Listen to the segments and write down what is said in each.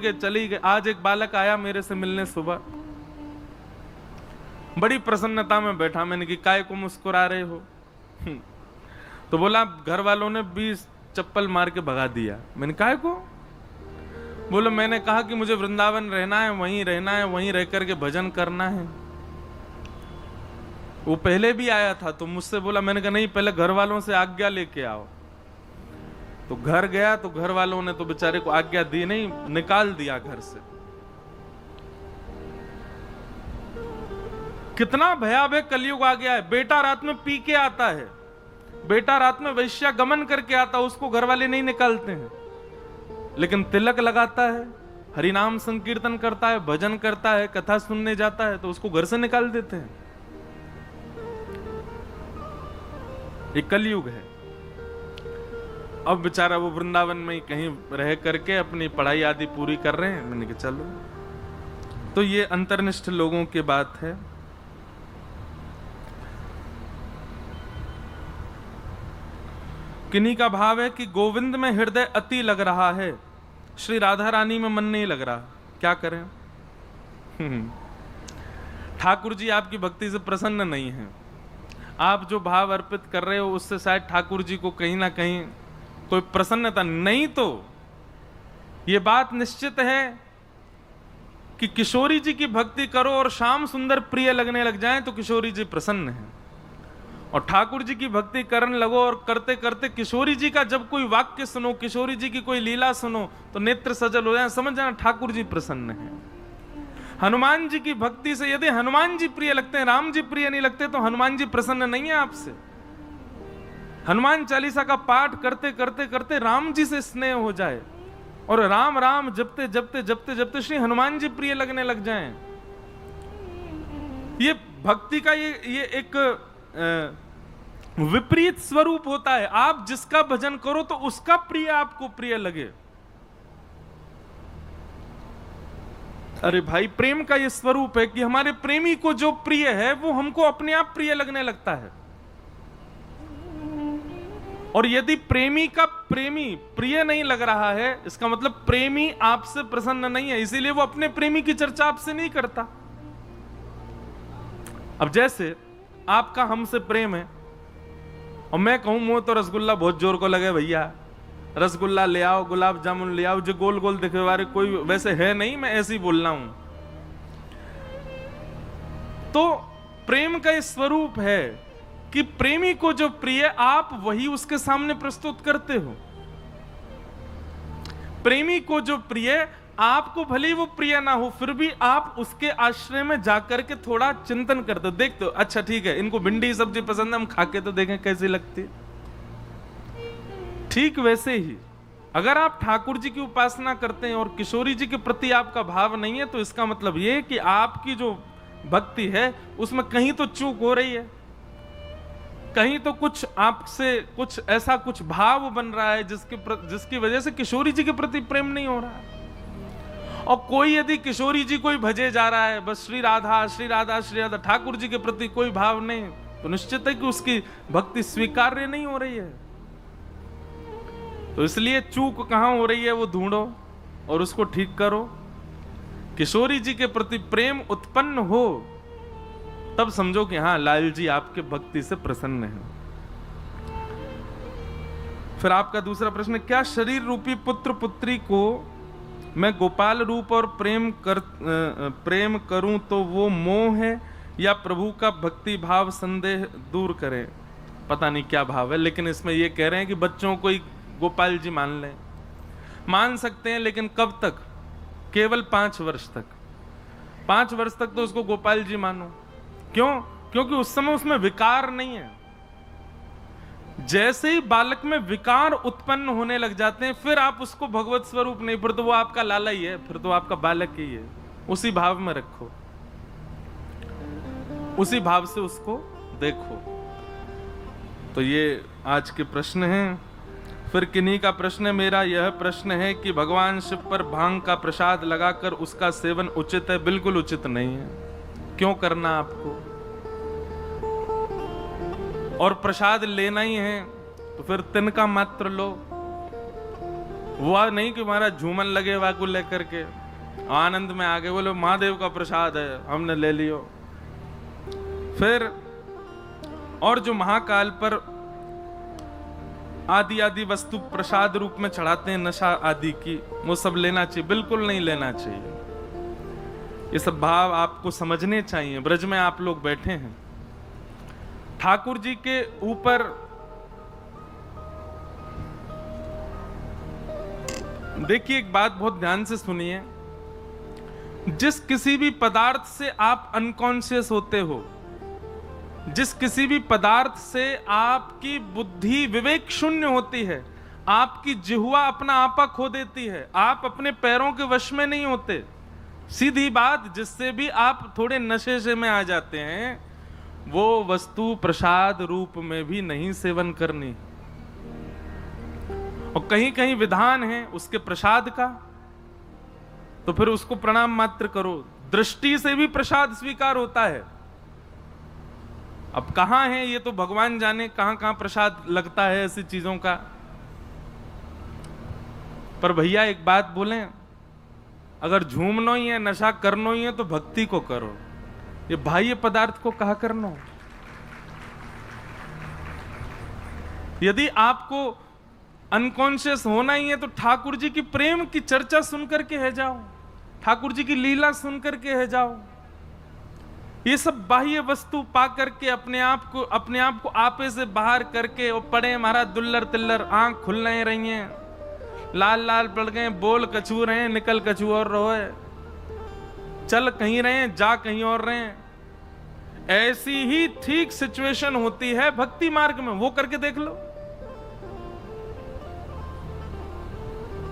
के चली गई। आज एक बालक आया मेरे से मिलने सुबह, बड़ी प्रसन्नता में बैठा। मैंने कि काय को मुस्कुरा रहे हो? तो बोला घर वालों ने 20 चप्पल मार के भगा दिया। मैंने काय को? बोलो मैंने कहा कि मुझे वृंदावन रहना है, वहीं रहना है, वहीं रह करके भजन करना है। वो पहले भी आया था तो मुझसे बोला, मैंने कहा नहीं पहले घर वालों से आज्ञा लेके आओ। तो घर गया तो घर वालों ने तो बेचारे को आज्ञा दी नहीं, निकाल दिया घर से। कितना भयावह कलयुग आ गया है। बेटा रात में पी के आता है, बेटा रात में वैश्यागमन करके आता है, उसको घर वाले नहीं निकालते हैं, लेकिन तिलक लगाता है, हरिनाम संकीर्तन करता है, भजन करता है, कथा सुनने जाता है, तो उसको घर से निकाल देते हैं। ये कलयुग है। अब बेचारा वो वृंदावन में ही कहीं रह करके अपनी पढ़ाई आदि पूरी कर रहे हैं। मैंने कहा चलो, तो ये अंतर्निष्ठ लोगों की बात है। किन्हीं का भाव है कि गोविंद में हृदय अति लग रहा है, श्री राधा रानी में मन नहीं लग रहा, क्या करें? ठाकुर जी आपकी भक्ति से प्रसन्न नहीं है। आप जो भाव अर्पित कर रहे हो उससे शायद ठाकुर जी को कहीं ना कहीं कोई प्रसन्नता नहीं। तो ये बात निश्चित है कि किशोरी जी की भक्ति करो और श्याम सुंदर प्रिय लगने लग जाएं तो किशोरी जी प्रसन्न है, और ठाकुर जी की भक्ति करने लगो और करते करते किशोरी जी का जब कोई वाक्य सुनो, किशोरी जी की कोई लीला सुनो तो नेत्र सजल हो जाए, समझ जाना ठाकुर जी प्रसन्न है। हनुमान जी की भक्ति से यदि हनुमान जी प्रिय लगते हैं, राम जी प्रिय नहीं लगते, तो हनुमान जी प्रसन्न नहीं है आपसे। हनुमान चालीसा का पाठ करते करते करते राम जी से स्नेह हो जाए और राम राम जपते जपते जपते जपते श्री हनुमान जी प्रिय लगने लग जाएं। ये भक्ति का ये एक विपरीत स्वरूप होता है। आप जिसका भजन करो तो उसका प्रिय आपको प्रिय लगे। अरे भाई, प्रेम का ये स्वरूप है कि हमारे प्रेमी को जो प्रिय है वो हमको अपने आप प्रिय लगने लगता है। और यदि प्रेमी का प्रेमी प्रिय नहीं लग रहा है, इसका मतलब प्रेमी आपसे प्रसन्न नहीं है, इसीलिए वो अपने प्रेमी की चर्चा आपसे नहीं करता। अब जैसे आपका हमसे प्रेम है और मैं कहूं मुंह तो रसगुल्ला बहुत जोर को लगे, भैया रसगुल्ला ले आओ, गुलाब जामुन ले आओ, जो गोल गोल दिखे वाले कोई वैसे है नहीं, मैं ऐसे ही बोल रहा हूं। तो प्रेम का ये स्वरूप है कि प्रेमी को जो प्रिय आप वही उसके सामने प्रस्तुत करते हो। प्रेमी को जो प्रिय आपको भले ही वो प्रिय ना हो, फिर भी आप उसके आश्रय में जाकर के थोड़ा चिंतन करते हो, देखते हो अच्छा ठीक है इनको भिंडी सब्जी पसंद है, हम खा के तो देखें कैसी लगती है। ठीक वैसे ही अगर आप ठाकुर जी की उपासना करते हैं और किशोरी जी के प्रति आपका भाव नहीं है, तो इसका मतलब यह है कि आपकी जो भक्ति है उसमें कहीं तो चूक हो रही है, कहीं तो कुछ आपसे कुछ ऐसा कुछ भाव बन रहा है जिसकी वजह से किशोरी जी के प्रति प्रेम नहीं हो रहा है। और कोई यदि किशोरी जी कोई भजे जा रहा है, बस श्री राधा श्री राधा श्री राधा, ठाकुर जी के प्रति कोई भाव नहीं, तो निश्चित है कि उसकी भक्ति स्वीकार्य नहीं हो रही है। तो इसलिए चूक कहां हो रही है वो ढूंढो और उसको ठीक करो। किशोरी जी के प्रति प्रेम उत्पन्न हो तब समझो कि हाँ लाल जी आपके भक्ति से प्रसन्न है। फिर आपका दूसरा प्रश्न, क्या शरीर रूपी पुत्र पुत्री को मैं गोपाल रूप और प्रेम करूं तो वो मोह है या प्रभु का भक्ति भाव संदेह दूर करे? पता नहीं क्या भाव है, लेकिन इसमें ये कह रहे हैं कि बच्चों को ही गोपाल जी मान लें। मान सकते हैं, लेकिन कब तक? केवल 5 वर्ष तक। 5 वर्ष तक तो उसको गोपाल जी मानो। क्यों? क्योंकि उस समय उसमें विकार नहीं है। जैसे ही बालक में विकार उत्पन्न होने लग जाते हैं, फिर आप उसको भगवत स्वरूप नहीं, फिर तो वो आपका लाला ही है, फिर तो आपका बालक ही है। उसी भाव में रखो, उसी भाव से उसको देखो। तो ये आज के प्रश्न हैं। फिर किन्हीं का प्रश्न है, मेरा यह प्रश्न है कि भगवान शिव पर भांग का प्रसाद लगाकर उसका सेवन उचित है? बिल्कुल उचित नहीं है। क्यों करना आपको? और प्रसाद लेना ही है तो फिर तिनका मात्र लो। हुआ नहीं कि महाराज झूमन लगे वा को लेकर के आनंद में आगे बोले महादेव का प्रसाद है हमने ले लियो। फिर और जो महाकाल पर आदि आदि वस्तु प्रसाद रूप में चढ़ाते हैं नशा आदि की, वो सब लेना चाहिए? बिल्कुल नहीं लेना चाहिए। ये सब भाव आपको समझने चाहिए। ब्रज में आप लोग बैठे हैं, ठाकुर जी के ऊपर देखिए एक बात बहुत ध्यान से सुनिए, जिस किसी भी पदार्थ से आप अनकॉन्शियस होते हो, जिस किसी भी पदार्थ से आपकी बुद्धि विवेक शून्य होती है, आपकी जिह्वा अपना आपा खो देती है, आप अपने पैरों के वश में नहीं होते, सीधी बात, जिससे भी आप थोड़े नशे से में आ जाते हैं, वो वस्तु प्रसाद रूप में भी नहीं सेवन करनी। और कहीं कहीं विधान है उसके प्रसाद का, तो फिर उसको प्रणाम मात्र करो। दृष्टि से भी प्रसाद स्वीकार होता है। अब कहां है ये तो भगवान जाने, कहां कहां प्रसाद लगता है ऐसी चीजों का। पर भैया एक बात बोलें, अगर झूमना ही है, नशा करना ही है, तो भक्ति को करो। ये बाह्य पदार्थ को कहा करना। यदि आपको अनकॉन्शियस होना ही है तो ठाकुर जी की प्रेम की चर्चा सुनकर के है जाओ, ठाकुर जी की लीला सुनकर के है जाओ। ये सब बाह्य वस्तु पा करके अपने आप को आपे से बाहर करके और पड़े महाराज दुल्लर तिल्लर, आंख खुल नहीं रही हैं, लाल लाल पड़ गए, बोल कछू रहे हैं, निकल कछू और रोए, चल कहीं रहे हैं, जा कहीं और रहे हैं। ऐसी ही ठीक सिचुएशन होती है भक्ति मार्ग में, वो करके देख लो।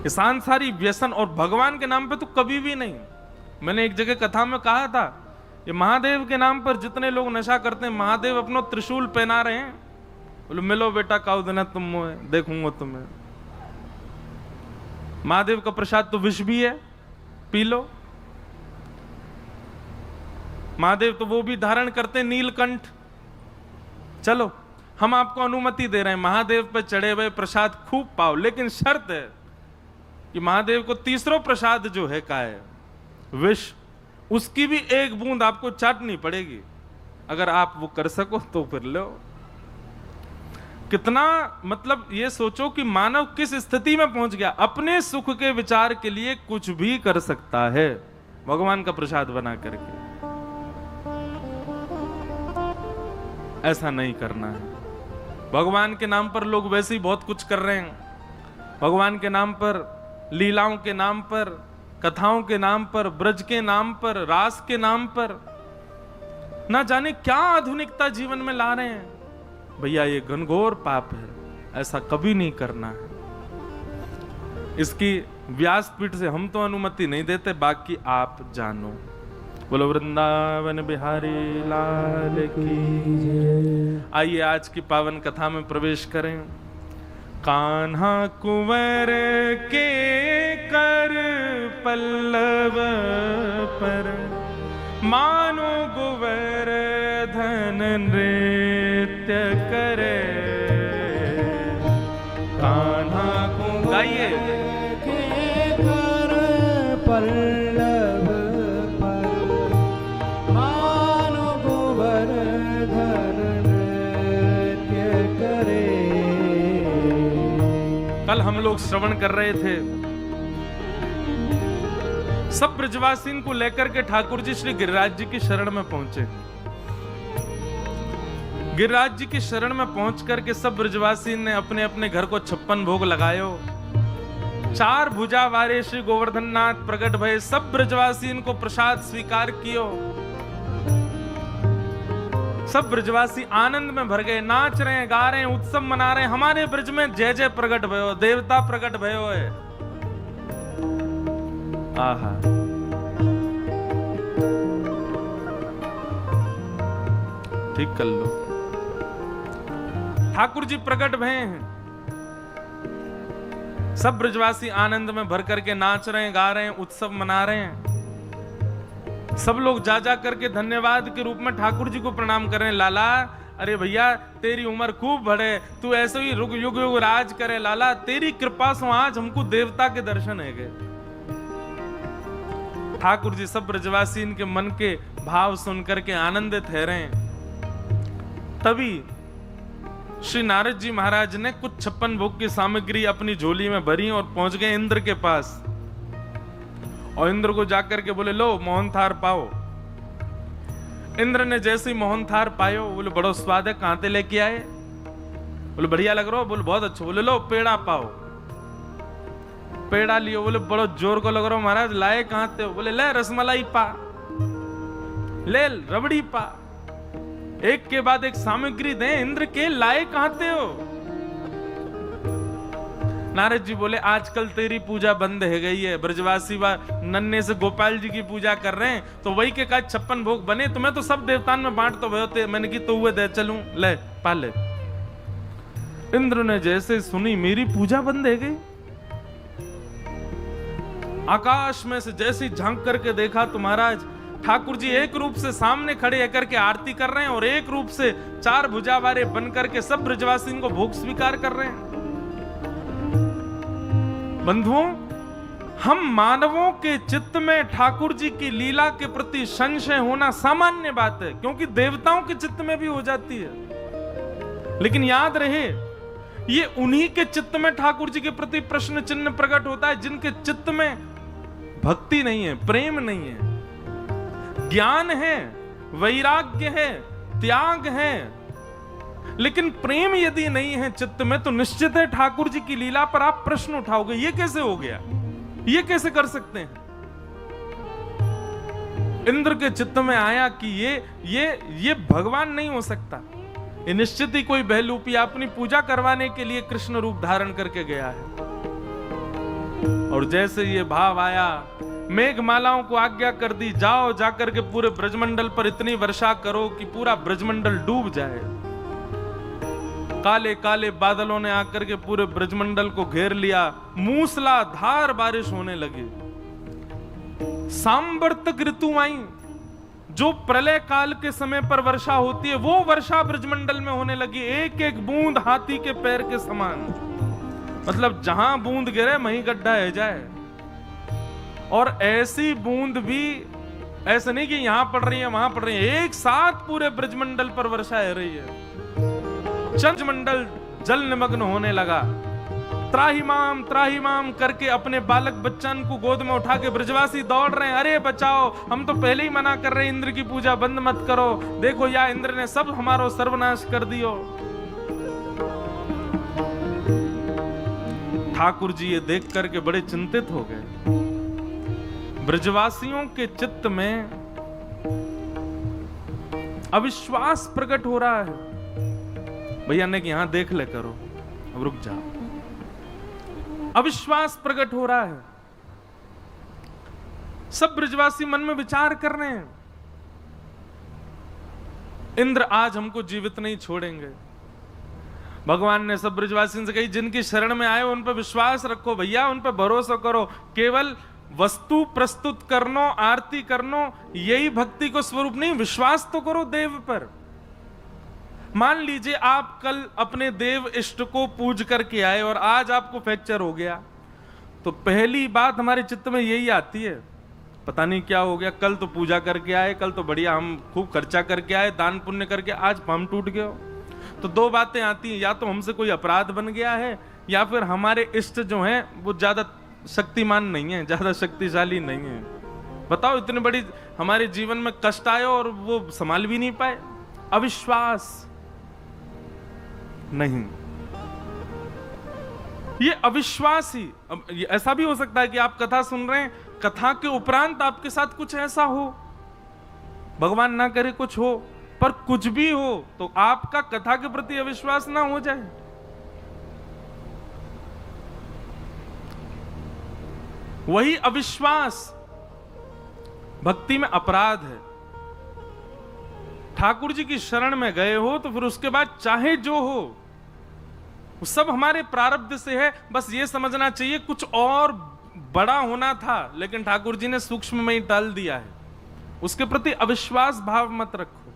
सांसारी व्यसन और भगवान के नाम पे तो कभी भी नहीं। मैंने एक जगह कथा में कहा था, ये महादेव के नाम पर जितने लोग नशा करते हैं, महादेव अपना त्रिशूल पहना रहे हैं, बोलो मिलो बेटा काउ देना तुम मोए, देखूंगा तुम्हें। महादेव का प्रसाद तो विष भी है, पी लो। महादेव तो वो भी धारण करते नीलकंठ। चलो हम आपको अनुमति दे रहे हैं, महादेव पर चढ़े हुए प्रसाद खूब पाओ, लेकिन शर्त है कि महादेव को तीसरा प्रसाद जो है का है विष, उसकी भी एक बूंद आपको चाटनी पड़ेगी। अगर आप वो कर सको तो फिर लो। कितना मतलब ये सोचो कि मानव किस स्थिति में पहुंच गया, अपने सुख के विचार के लिए कुछ भी कर सकता है भगवान का प्रसाद बना करके। ऐसा नहीं करना है। भगवान के नाम पर लोग वैसे ही बहुत कुछ कर रहे हैं। भगवान के नाम पर, लीलाओं के नाम पर, कथाओं के नाम पर, ब्रज के नाम पर, रास के नाम पर ना जाने क्या आधुनिकता जीवन में ला रहे हैं। भैया ये घनघोर पाप है, ऐसा कभी नहीं करना है। इसकी व्यासपीठ से हम तो अनुमति नहीं देते, बाकी आप जानो। बोलो वृंदावन बिहारी लाल की जय। आइए आज की पावन कथा में प्रवेश करें। कान्हा कुंवर के कर पल्लव पर, मानो गोवर्धन नृत्य करे। कान्हा कुंवर गाइए के कर पल्लव पर, मानो गोवर्धन नृत्य करे। कल हम लोग श्रवण कर रहे थे, सब ब्रजवासीन को लेकर के ठाकुर जी श्री गिरिराज जी की शरण में पहुंचे। गिरिराज जी की शरण में पहुंच करके सब ब्रजवासीन ने अपने अपने घर को 56 भोग लगायो। 4 भुजा वारे श्री गोवर्धन नाथ प्रकट भय, सब ब्रजवासीन को प्रसाद स्वीकार कियो। सब ब्रजवासी आनंद में भर गए, नाच रहे हैं, गा रहे हैं, उत्सव मना रहे हैं। हमारे ब्रज में जय जय प्रकट भयो, देवता प्रकट भयो है। आहा, ठीक कर लो। ठाकुर जी प्रकट भय हैं, सब ब्रजवासी आनंद में भर करके नाच रहे हैं, गा रहे हैं, उत्सव मना रहे हैं। सब लोग जा जा करके धन्यवाद के रूप में ठाकुर जी को प्रणाम कर रहे हैं। लाला अरे भैया तेरी उम्र खूब बढ़े, तू ऐसे ही रुग युग युग राज करे लाला, तेरी कृपा से आज हमको देवता के दर्शन है गए। ठाकुर जी सब ब्रजवासी इनके मन के भाव सुनकर के आनंदित है रहे। तभी श्री नारद जी महाराज ने कुछ 56 भोग की सामग्री अपनी झोली में भरी और पहुंच गए इंद्र के पास। और इंद्र को जाकर के बोले, लो मोहन थार पाओ। इंद्र ने जैसे ही मोहन थार पायो, बोले बड़ा स्वाद है, कहां से लेके आए? बोले बढ़िया लग रहा हो। बोले बहुत अच्छा। बोले लो पेड़ा पाओ। पेड़ा लियो। बोले बड़ो जोर को लग रहा हो महाराज, लाए कहां से हो? बोले ले रसमलाई पा, ले रबड़ी पा। एक के बाद एक सामग्री दे। इंद्र के लाए कहां से हो? नारद जी बोले आजकल तेरी पूजा बंद है गई है, ब्रजवासी नन्हे से गोपाल जी की पूजा कर रहे हैं, तो वही के काज 56 भोग बने, तुम्हें तो सब देवतान में बांट तो होते। मैंने की तो हुए दे चलूं, ले पा ले। इंद्र ने जैसे सुनी मेरी पूजा बंद है गई, आकाश में से जैसे झांक करके देखा तो महाराज ठाकुर जी एक रूप से सामने खड़े होकर के आरती कर रहे हैं और एक रूप से 4 भुजा वाले बन करके सब ब्रजवासी को भोग स्वीकार कर रहे हैं। बंधुओं, हम मानवों के चित्त में ठाकुर जी की लीला के प्रति संशय होना सामान्य बात है, क्योंकि देवताओं के चित्त में भी हो जाती है। लेकिन याद रहे, ये उन्हीं के चित्त में ठाकुर जी के प्रति प्रश्न चिन्ह प्रकट होता है जिनके चित्त में भक्ति नहीं है, प्रेम नहीं है, ज्ञान है, वैराग्य है, त्याग है, लेकिन प्रेम यदि नहीं है चित्त में, तो निश्चित है ठाकुर जी की लीला पर आप प्रश्न उठाओगे, ये कैसे हो गया, ये कैसे कर सकते हैं। इंद्र के चित्त में आया कि ये भगवान नहीं हो सकता, ये निश्चित ही कोई बहलूपी अपनी पूजा करवाने के लिए कृष्ण रूप धारण करके गया है। और जैसे ये भाव आया, मेघमालाओं को आज्ञा कर दी, जाओ जाकर के पूरे ब्रजमंडल पर इतनी वर्षा करो कि पूरा ब्रजमंडल डूब जाए। काले काले बादलों ने आकर के पूरे ब्रजमंडल को घेर लिया, मूसलाधार बारिश होने लगी। सांबर्तक ऋतु आई, जो प्रलय काल के समय पर वर्षा होती है, वो वर्षा ब्रजमंडल में होने लगी, एक एक बूंद हाथी के पैर के समान। मतलब जहां बूंद गिरे वहीं गड्ढा है जाए। और ऐसी बूंद भी ऐसे नहीं कि यहां पड़ रही है वहां पड़ रही है, एक साथ पूरे ब्रजमंडल पर वर्षा हो रही है। ब्रजमंडल जल निमग्न होने लगा। त्राहिमाम करके अपने बालक बच्चन को गोद में उठा के ब्रजवासी दौड़ रहे हैं, अरे बचाओ, हम तो पहले ही मना कर रहे हैं, इंद्र की पूजा बंद मत करो, देखो या इंद्र ने सब हमारो सर्वनाश कर दियो। ठाकुर जी ये देख करके बड़े चिंतित हो गए। ब्रजवासियों के चित्त में अविश्वास प्रकट हो रहा है। भैया ने कि यहां देख ले करो, अब रुक जा। अविश्वास प्रकट हो रहा है। सब ब्रजवासी मन में विचार कर रहे हैं, इंद्र आज हमको जीवित नहीं छोड़ेंगे। भगवान ने सब ब्रजवासियों से कही, जिनकी शरण में आए उन पर विश्वास रखो भैया, उन पर भरोसा करो, केवल वस्तु प्रस्तुत करनो, आरती करनो, यही भक्ति को स्वरूप नहीं, विश्वास तो करो देव पर। मान लीजिए आप कल अपने देव इष्ट को पूज करके आए और आज आपको फ्रैक्चर हो गया, तो पहली बात हमारे चित्त में यही आती है, पता नहीं क्या हो गया, कल तो पूजा करके आए, कल तो बढ़िया हम खूब खर्चा करके आए, दान पुण्य करके, आज हम टूट गए। तो 2 बातें आती हैं, या तो हमसे कोई अपराध बन गया है, या फिर हमारे इष्ट जो हैं वो ज्यादा शक्तिमान नहीं है, ज्यादा शक्तिशाली नहीं है। बताओ, इतनी बड़ी हमारे जीवन में कष्ट आए और वो संभाल भी नहीं पाए। अविश्वास नहीं, ये अविश्वास ही। अब ऐसा भी हो सकता है कि आप कथा सुन रहे हैं, कथा के उपरांत आपके साथ कुछ ऐसा हो, भगवान ना करे कुछ हो, पर कुछ भी हो तो आपका कथा के प्रति अविश्वास ना हो जाए। वही अविश्वास भक्ति में अपराध है। ठाकुर जी की शरण में गए हो तो फिर उसके बाद चाहे जो हो, वो सब हमारे प्रारब्ध से है। बस ये समझना चाहिए कुछ और बड़ा होना था, लेकिन ठाकुर जी ने सूक्ष्म में ही टाल दिया है। उसके प्रति अविश्वास भाव मत रखो।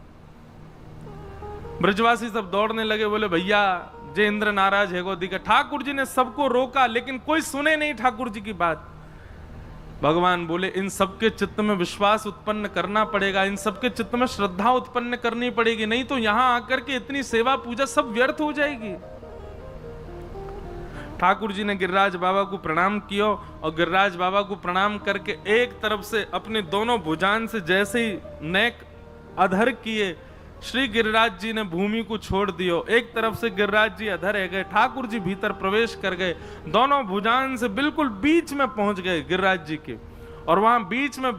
ब्रजवासी सब दौड़ने लगे, बोले भैया जय इंद्र नाराज है गो दिखा। ठाकुर जी ने सबको रोका लेकिन कोई सुने नहीं ठाकुर जी की बात। भगवान बोले इन सबके चित्त में विश्वास उत्पन्न करना पड़ेगा, इन सबके चित्त में श्रद्धा उत्पन्न करनी पड़ेगी, नहीं तो यहां आकर के इतनी सेवा पूजा सब व्यर्थ हो जाएगी। ठाकुर जी ने गिरिराज बाबा को प्रणाम किया और गिरिराज बाबा को प्रणाम करके एक तरफ से अपने दोनों भुजान से जैसे ही नेक अधर किए, श्री गिरिराज जी ने भूमि को छोड़ दियो। एक तरफ से गिरिराज जी अधर रह गए, ठाकुर जी भीतर प्रवेश कर गए, दोनों भुजान से बिल्कुल बीच में पहुंच गए गिरिराज जी के, और वहां बीच में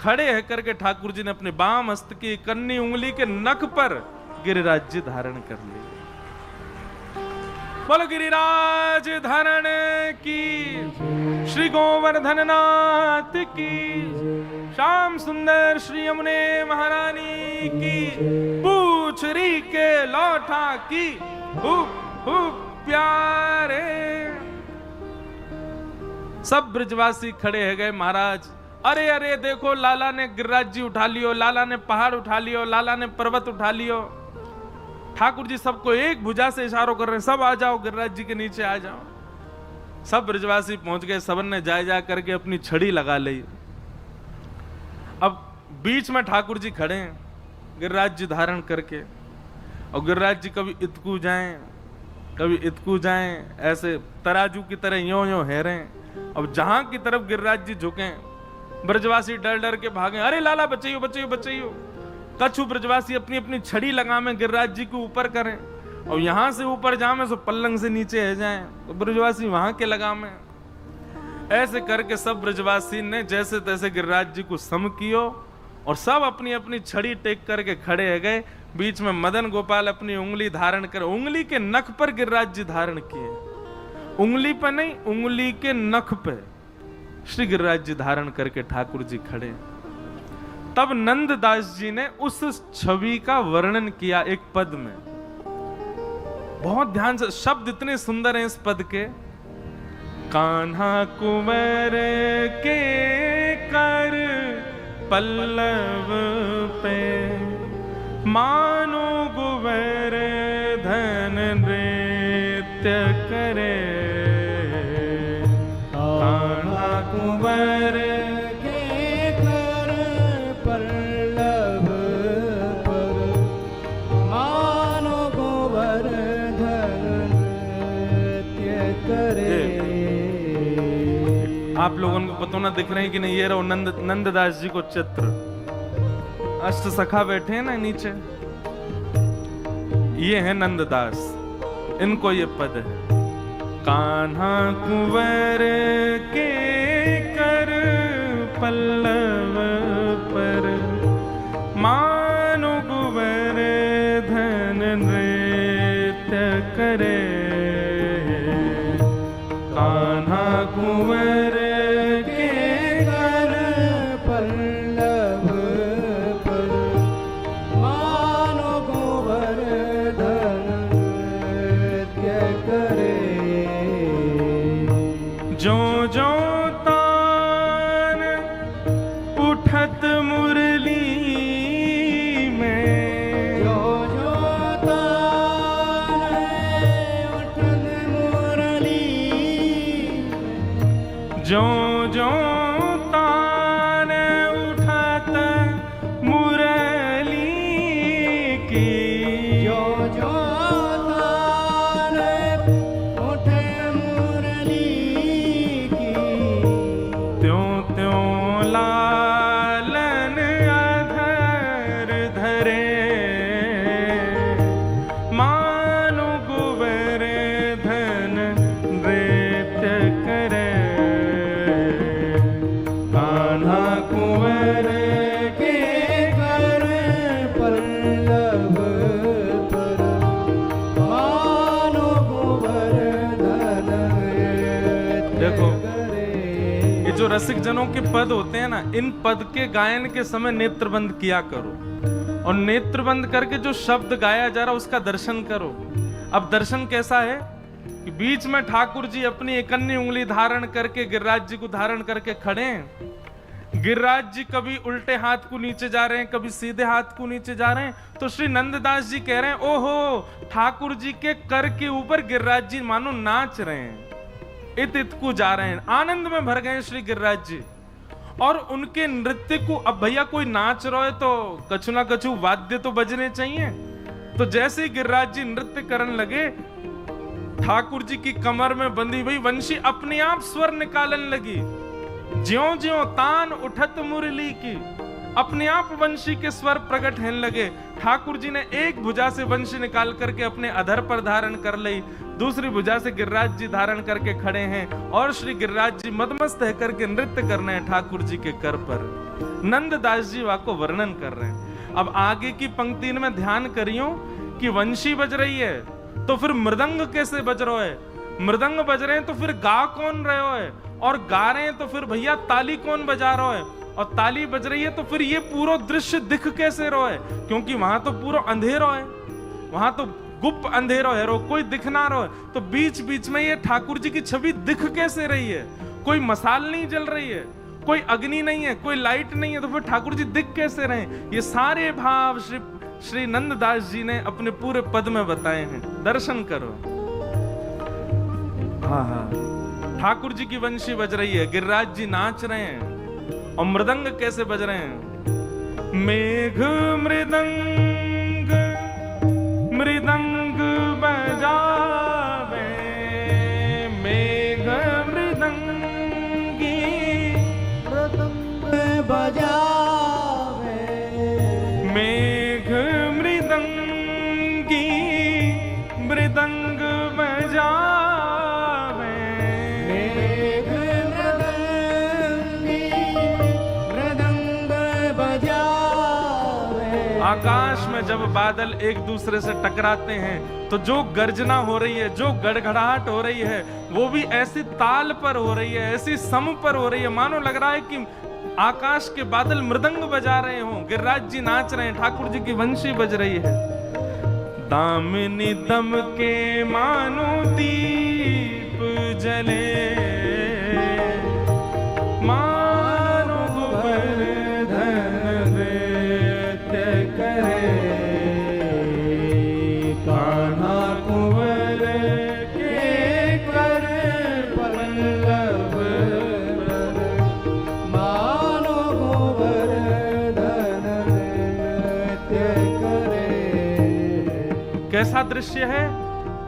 खड़े है करके ठाकुर जी ने अपने बाम हस्त की कन्नी उंगली के नख पर गिरिराज जी धारण कर लिए। बोलो गिरिराज धारण की, श्री गोवर्धन नाथ की, श्याम सुंदर श्री यमुने महारानी की, पूछरी के लौठा की, प्यारे। सब ब्रजवासी खड़े है गए, महाराज अरे अरे देखो लाला ने गिरिराज जी उठा लियो, लाला ने पहाड़ उठा लियो, लाला ने पर्वत उठा लियो। ठाकुर जी सबको एक भुजा से इशारों कर रहे हैं, सब आ जाओ गिरिराज जी के नीचे आ जाओ। सब ब्रजवासी पहुंच गए, सबन ने जा करके अपनी छड़ी लगा ली। अब बीच में ठाकुर जी खड़े हैं गिरिराज जी धारण करके, और गिरिराज जी कभी इतकू जाएं कभी इतकू जाएं, ऐसे तराजू की तरह यों यों हेरे। अब जहां की तरफ गिरिराज जी झुके ब्रजवासी डर डर के भागे, अरे लाला बचाइयो बचाइयो बचाइयो। कछु ब्रजवासी अपनी अपनी छड़ी लगामे गिरिराज जी के ऊपर करें, और यहां से ऊपर जामे सो पल्लंग से नीचे है जाएं, तो ब्रजवासी वहां के लगामे। ऐसे करके सब ब्रजवासी ने जैसे तैसे गिरिराज जी को सम कियो, और सब अपनी अपनी छड़ी टेक करके खड़े है गए। बीच में मदन गोपाल अपनी उंगली धारण कर, उंगली के नख पर गिरिराज जी धारण किए, उंगली पर नहीं, उंगली के नख पे श्री गिरिराज जी धारण करके ठाकुर जी खड़े। तब नंददास जी ने उस छवि का वर्णन किया एक पद में, बहुत ध्यान से, शब्द इतने सुंदर हैं इस पद के। कान्हा कुंवर के कर पल्लव पे, मानो गोवर्धन नृत्य करे। कान्हा कुंवर के कर पल्लव पर, मानो गोवर्धन नृत्य करे। आप लोगों को पता ना दिख रहे हैं कि नहीं, ये रहो नंददास जी को चित्र, अष्ट सखा बैठे हैं ना नीचे, ये है नंददास, इनको ये पद है। कान्हा कुंवर के कर पल्लव पर, मानो गोवर्धन नृत्य करे। कान्हा कुंवर के कर पल्लव पर, मानो गोवर्धन नृत्य करे। जो जो तान उठत मुरली में, जो जो तान उठत मुरली, जो जो तान उठत मुरली की, जो जो तान उठे मुरली की, त्यों त्यों लालन अधर धरे। मानो गोवर्धन नृत्य करे। कान्हा कुंवर के कर पल्लव पर, मानो गोवर्धन नृत्य देखो, करे। ये जो रसिक जनों के पद होते हैं ना, इन पद के गायन के समय नेत्रबंद किया करो, और नेत्रबंद करके जो शब्द गाया जा रहा उसका दर्शन करो। अब दर्शन कैसा है कि बीच में ठाकुर जी अपनी इकन्नी उंगली धारण करके गिरिराज जी को धारण करके खड़े हैं, गिरिराज जी कभी उल्टे हाथ को नीचे जा रहे हैं, कभी सीधे हाथ को नीचे जा रहे हैं, तो श्री नंददास जी कह रहे हैं ओहो, ठाकुर जी के कर के ऊपर गिरिराज जी मानो नाच रहे हैं, इत इत को जा रहे हैं, आनंद में भर गए श्री गिरिराज जी। और उनके नृत्य को, अब भैया कोई नाच रहा है तो कछु ना कछु वाद्य तो बजने चाहिए। तो जैसे ही गिरिराज जी नृत्य करने लगे, ठाकुर जी की कमर में बंधी हुई वंशी अपने आप स्वर निकालने लगी, ज्यों ज्यों तान उठत मुरली की, अपने आप वंशी के स्वर प्रकट होने लगे। ठाकुर जी ने एक भुजा से वंशी निकाल करके अपने अधर पर धारण कर ली, दूसरी भुजा से गिरिराज जी धारण करके खड़े हैं और श्री गिरिराज जी मदमस्त है करके नृत्य करने हैं ठाकुर जी के कर पर। नंददास जी वाको वर्णन कर रहे हैं। अब आगे की पंक्ति में ध्यान करियो कि वंशी बज रही है तो फिर मृदंग कैसे बज रहा है, मृदंग बज रहे हैं तो फिर गा कौन रहे हो है, और गा रहे हैं तो फिर भैया ताली कौन बजा रहा है, और ताली बज रही है तो फिर ये पूरा दृश्य दिख कैसे रहा है, क्योंकि वहां तो पूरा अंधेरा है, वहां तो गुप्त अंधेरा है, रो कोई दिख ना रहा है, तो बीच बीच में ये ठाकुर जी की छवि दिख कैसे रही है, कोई मसाल नहीं जल रही है, कोई अग्नि नहीं है, कोई लाइट नहीं है, तो फिर ठाकुर जी दिख कैसे रहे। ये सारे भाव श्री नंददास जी ने अपने पूरे पद में बताए हैं, दर्शन करो। हाँ हाँ, ठाकुर जी की वंशी बज रही है, गिरिराज जी नाच रहे हैं, और मृदंग कैसे बज रहे हैं, मेघ मृदंग मृदंग बजावे, मेघ मृदंगी मृदंग बजावे, मेघ मृदंगी मृदंग बजावे, मेघ मृदंगी मृदंग बजावे। आकाश में जब बादल एक दूसरे से टकराते हैं तो जो गर्जना हो रही है, जो गड़गड़ाहट हो रही है, वो भी ऐसी ताल पर हो रही है, ऐसी सम पर हो रही है, मानो लग रहा है कि आकाश के बादल मृदंग बजा रहे हों, गिरिराज जी नाच रहे हैं, ठाकुर जी की वंशी बज रही है। दामिनी दम के मानो दीप जले, मानो गोवर्धन नृत्य करे, कान्हा कुंवर के कर पल्लव पर, मानो गोवर्धन नृत्य करे। कैसा दृश्य है,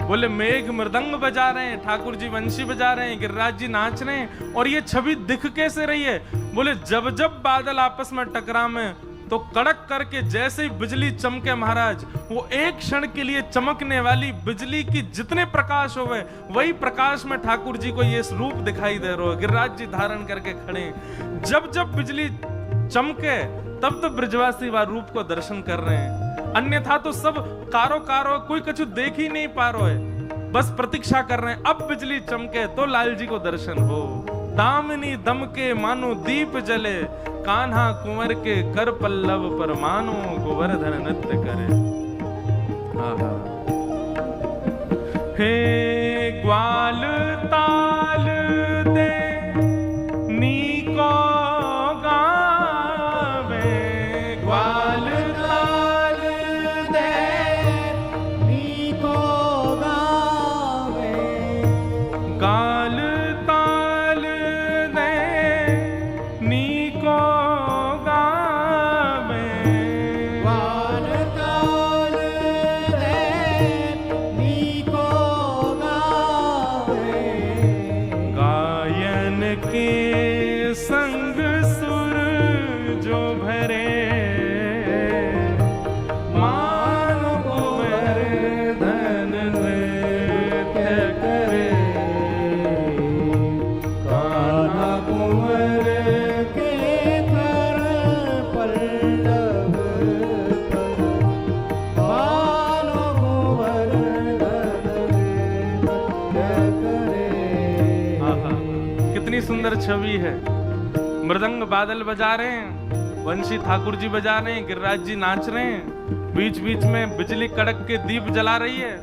बोले मेघ मृदंग बजा रहे हैं, ठाकुर जी वंशी बजा रहे हैं, गिरिराज जी नाच रहे हैं, और ये छवि दिख कैसे रही है, बोले जब जब बादल आपस में टकरा में तो कड़क करके जैसे ही बिजली चमके महाराज, वो एक क्षण के लिए चमकने वाली बिजली की जितने प्रकाश होवे, वही प्रकाश में ठाकुर जी को ये रूप दिखाई दे रहा है, गिरिराज जी धारण करके खड़े हैं। जब जब बिजली चमके तब तो ब्रजवासी वह रूप को दर्शन कर रहे हैं, अन्यथा तो सब कारो कारो कोई कछु देख ही नहीं पा रहा है, बस प्रतीक्षा कर रहे हैं अब बिजली चमके तो लाल जी को दर्शन हो। दामिनी दम के मानो दीप जले, कान्हा कुंवर के कर पल्लव पर मानो गोवर्धन नृत्य करे। हे ग्वाल ताल दे नीको गावे, ग्वाल ताल दे नीको गावे, गाल ताल दे नीको गावे, ग्वाल ताल दे नीको गावे, गायन के संग सुर जो भरे, मानो गोवर्धन नृत्य करे, कान्हा कुंवर के कर पल्लव पर, मानो गोवर्धन नृत्य करे। आहा, कितनी सुंदर छवि है। मृदंग बादल बजा रहे हैं, वंशी ठाकुर जी बजा रहे हैं, गिरिराज जी नाच रहे हैं, बीच बीच में बिजली कड़क के दीप जला रही है,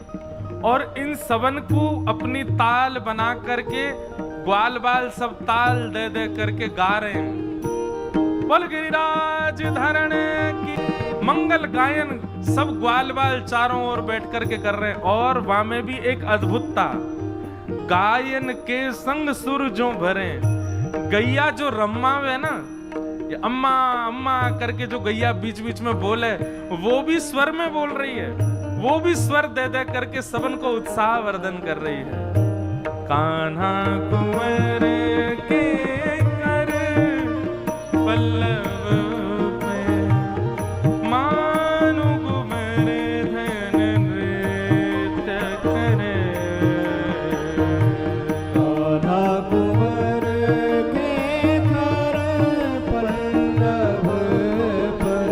और इन सबन को अपनी ताल बना करके ग्वाल बाल सब ताल दे दे करके गा रहे हैं। बोल गिरिराज धरण की। मंगल गायन सब ग्वाल बाल चारों ओर बैठ करके कर रहे हैं, और वहां में भी एक अद्भुतता, गायन के संग सुर जो भरे। गैया जो रम्मावे ना, ये अम्मा अम्मा करके जो गैया बीच बीच में बोले, वो भी स्वर में बोल रही है, वो भी स्वर दे दे करके सबन को उत्साह वर्धन कर रही है। कान्हा कुंवर के कर पल्लव पे, मानो कुंवर धन नृत्य करे। कान्हा कुंवर के कर पल्लव पर,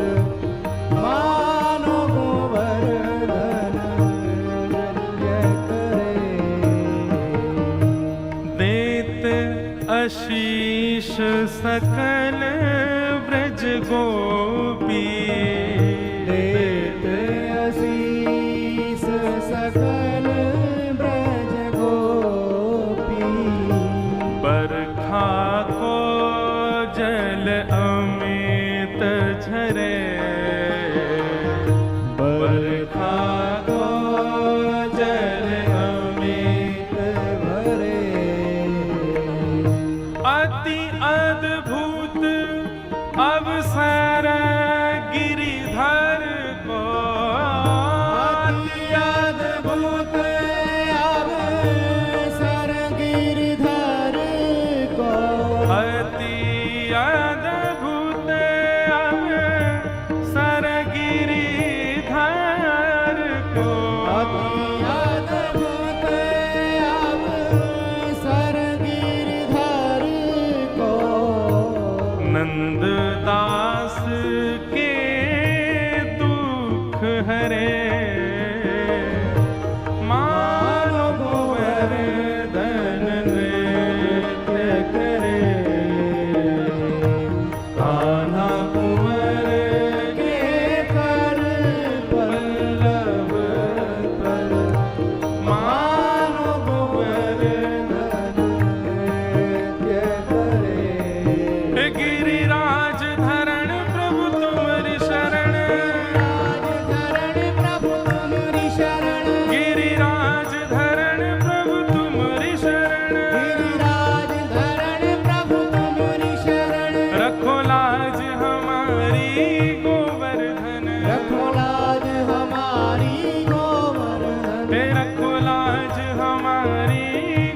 मानो कुंवर धन नृत्य करे। देत आशीष सकल ब्रज गोपी, देत आशीष सकल ब्रज गोपी, बरखा को जल अमित झरे। बरखा को जल अमित भरे। अति अद्भुत अवसर गिरिधर को, अति अद्भुत अवसर गिरिधर को, अति अद्भुत अवसर गिरिधर को। अति अद्भुत अवसर गिरिधर को, नंद दास के दुख हरे। मानो कुंवर धन नृत्य करे। कान्हा कुंवर के कर पल्लव पर, मानो कुंवर धन नृत्य करे। हे गिरिराज धरण प्रभु तुम्हारी शरण। गिरिराज धरण प्रभु तुम्हारी शरण। गिरिराज धरण प्रभु तुम्हारी शरण। गिरिराज धरण प्रभु तुम्हारी शरण। रखो लाज हमारी गोवर्धन। रखो लाज हमारी गोवर्धन। हे रखो लाज हमारी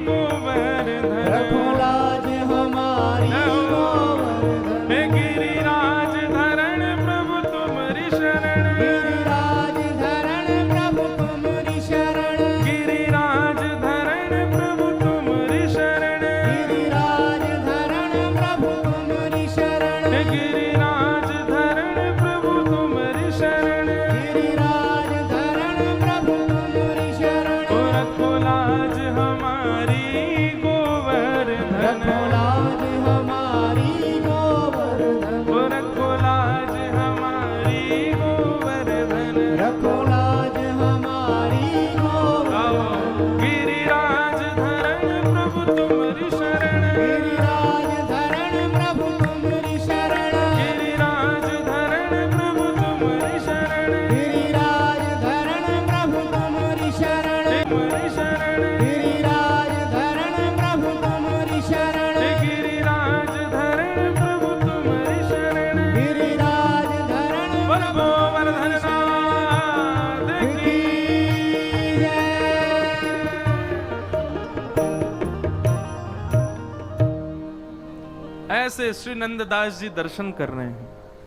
गोवर्धन। रखो लाज हमारी गोवर्धन। हे गिरिराज धरण प्रभु तुम्हारी शरण। गिरिराज धरण प्रभु तुम्हारी शरण। गिरिराज धरण प्रभु तुम्हारी शरण। गिरिराज धरण प्रभु तुम्हारी शरण। हे गिरिराज धरण प्रभु तुम्हारी शरण। गिरिराज धरण प्रभु तुम्हारी शरण। ओ रखो लाज हमारी गोवर्धन। रखो लाज हमारी गोवर्धन। ओ रखो लाज हमारी गोवर्धन। रखो लाज हमारी गोवर्धन। गिरिराज धरण प्रभु तुम्हारी शरण। गिरिराज धरण प्रभु तुम्हारी शरण। गिरिराज धरण प्रभु तुम्हारी शरण। गिरिराज धरण प्रभु तुम्हारी शरण। तुम्हारी शरण। गिरिराज धरण प्रभु तुम्हारी शरण। गिरिराज धरण प्रभु तुम्हारी शरण। गिरिराज धरण बोल गोवर्धन नाथ की जय। ऐसे श्री नंददास जी दर्शन कर रहे हैं।